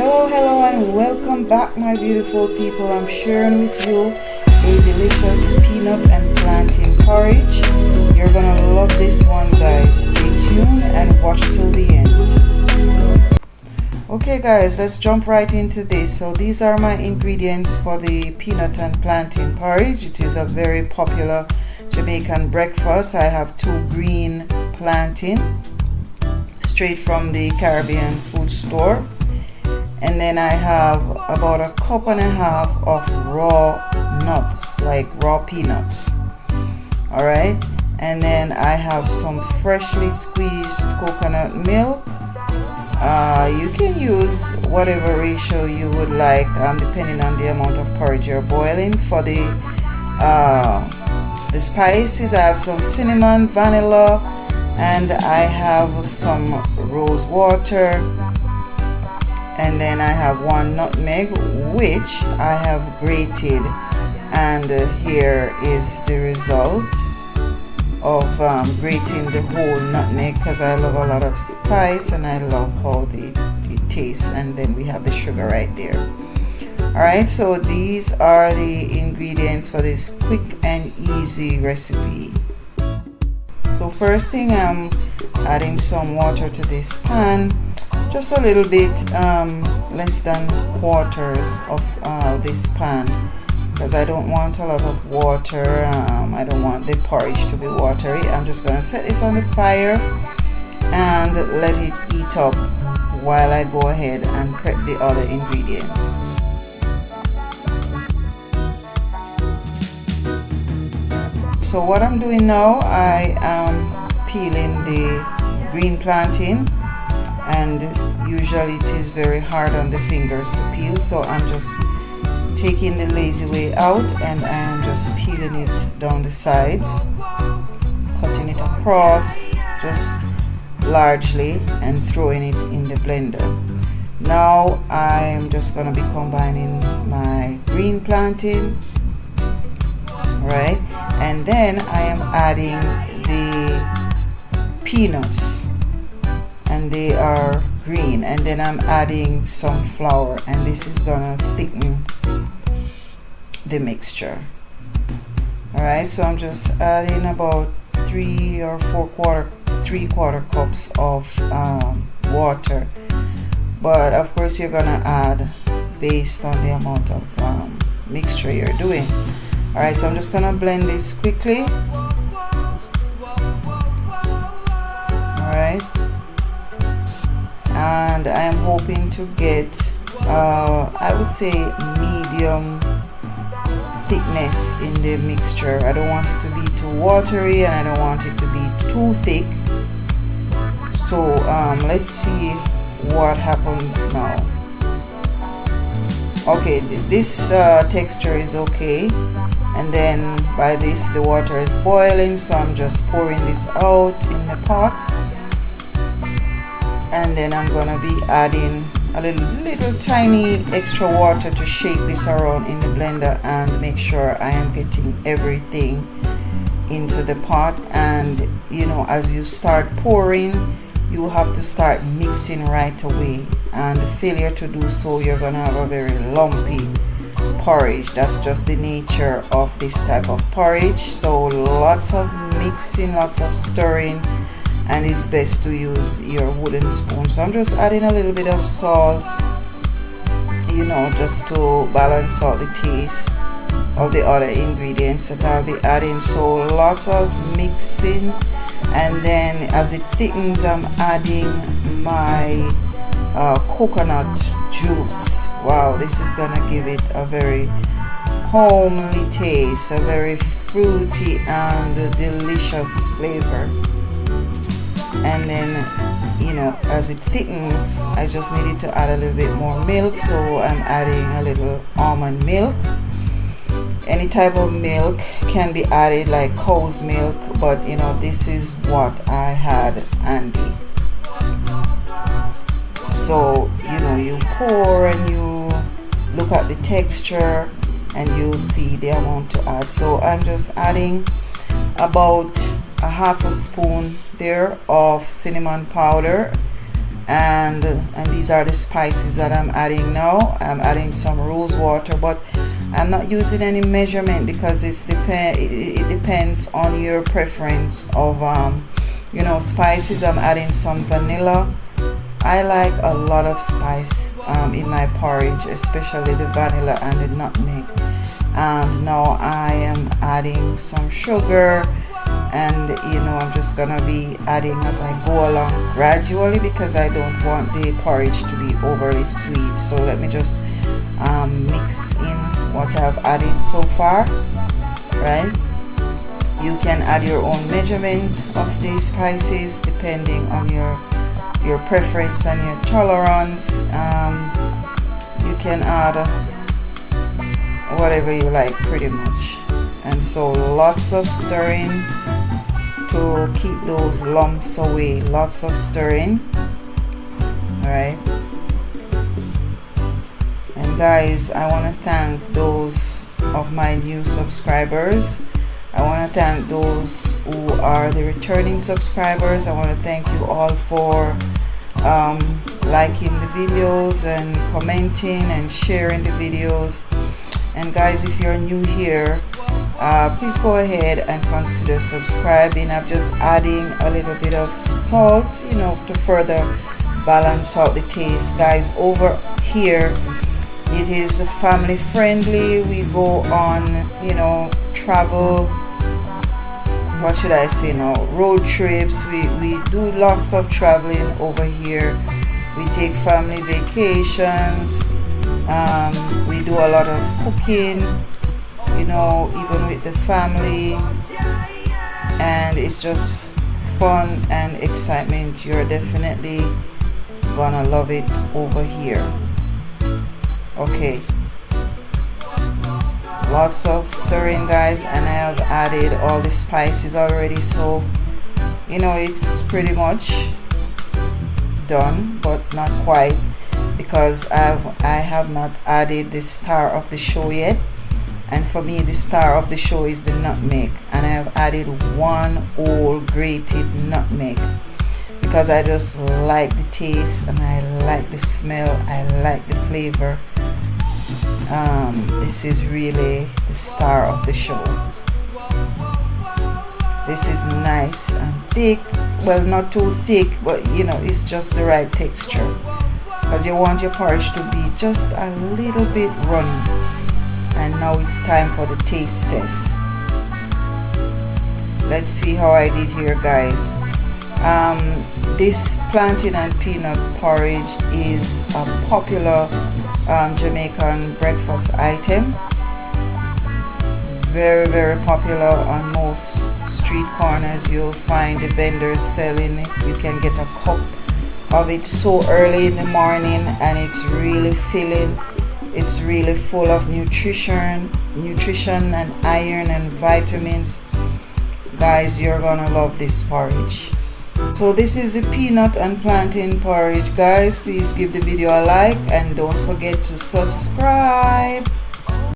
Hello, and welcome back, my beautiful people. I'm sharing with you a delicious peanut and plantain porridge. You're gonna love this one, guys. Stay tuned and watch till the end. Okay, guys, let's jump right into this. So these are my ingredients for the peanut and plantain porridge. It is a very popular Jamaican breakfast. I have 2 green plantain straight from the Caribbean food store. And then I have about 1.5 cups of raw nuts, like raw peanuts. Alright, and then I have some freshly squeezed coconut milk. You can use whatever ratio you would like, depending on the amount of porridge you're boiling. For the spices, I have some cinnamon, vanilla, and I have some rose water. And then I have 1 nutmeg, which I have grated, and here is the result of grating the whole nutmeg, because I love a lot of spice and I love how it tastes. And then we have the sugar right there. Alright, so these are the ingredients for this quick and easy recipe. So first thing, I'm adding some water to this pan. Just a little bit less than quarters of this pan, because I don't want a lot of water. I don't want the porridge to be watery. I'm just going to set this on the fire and let it heat up while I go ahead and prep the other ingredients. So what I'm doing now, I am peeling the green plantain, and usually it is very hard on the fingers to peel, so I'm just taking the lazy way out and I am just peeling it down the sides, cutting it across just largely, and throwing it in the blender. Now I am just going to be combining my green plantain, right, and then I am adding the peanuts, and they are green, and then I'm adding some flour, and this is gonna thicken the mixture. Alright, so I'm just adding about 3 quarter cups of water, but of course you're gonna add based on the amount of mixture you're doing. Alright, so I'm just gonna blend this quickly. Alright, and I am hoping to get I would say medium thickness in the mixture. I don't want it to be too watery and I don't want it to be too thick. So let's see what happens now. Okay, this texture is okay, and then by this the water is boiling, so I'm just pouring this out in the pot. And then I'm gonna be adding a little tiny extra water to shake this around in the blender and make sure I am getting everything into the pot. And you know, as you start pouring, you have to start mixing right away, and failure to do so, you're gonna have a very lumpy porridge. That's just the nature of this type of porridge. So lots of mixing, lots of stirring, and it's best to use your wooden spoon. So I'm just adding a little bit of salt, you know, just to balance out the taste of the other ingredients that I'll be adding. So lots of mixing, and then as it thickens, I'm adding my coconut juice. Wow, this is gonna give it a very homely taste, a very fruity and delicious flavor. And then, you know, as it thickens, I just needed to add a little bit more milk, so I'm adding a little almond milk. Any type of milk can be added, like cow's milk, but you know, this is what I had handy. So you know, you pour and you look at the texture and you'll see the amount to add. So I'm just adding about a half a spoon there of cinnamon powder, and these are the spices that I'm adding now. I'm adding some rose water, but I'm not using any measurement because it depends on your preference of you know, spices. I'm adding some vanilla. I like a lot of spice in my porridge, especially the vanilla and the nutmeg. And now I am adding some sugar, and you know, I'm just gonna be adding as I go along gradually because I don't want the porridge to be overly sweet. So let me just mix in what I've added so far, right? You can add your own measurement of the spices depending on your preference and your tolerance. You can add whatever you like pretty much. And so lots of stirring to keep those lumps away. Lots of stirring. Alright. And guys, I want to thank those of my new subscribers. I want to thank those who are the returning subscribers. I want to thank you all for liking the videos and commenting and sharing the videos. And guys, if you're new here, please go ahead and consider subscribing. I'm just adding a little bit of salt, you know, to further balance out the taste. Guys, over here it is family friendly. We go on, you know, travel, what should I say now, road trips. We do lots of traveling over here. We take family vacations. We do a lot of cooking, you know, even with the family, and it's just fun and excitement. You're definitely gonna love it over here. Okay, lots of stirring, guys, and I have added all the spices already, so you know it's pretty much done, but not quite, because I have not added the star of the show yet. And for me, the star of the show is the nutmeg, and I have added one whole grated nutmeg because I just like the taste and I like the smell, I like the flavor. This is really the star of the show. This is nice and thick. Well, not too thick, but you know, it's just the right texture, because you want your porridge to be just a little bit runny. And now it's time for the taste test. Let's see how I did here, guys. This plantain and peanut porridge is a popular Jamaican breakfast item. Very, very popular on most street corners. You'll find the vendors selling it. You can get a cup of it so early in the morning, and it's really filling. It's really full of nutrition and iron and vitamins. Guys, you're gonna love this porridge. So this is the peanut and plantain porridge, guys. Please give the video a like and don't forget to subscribe.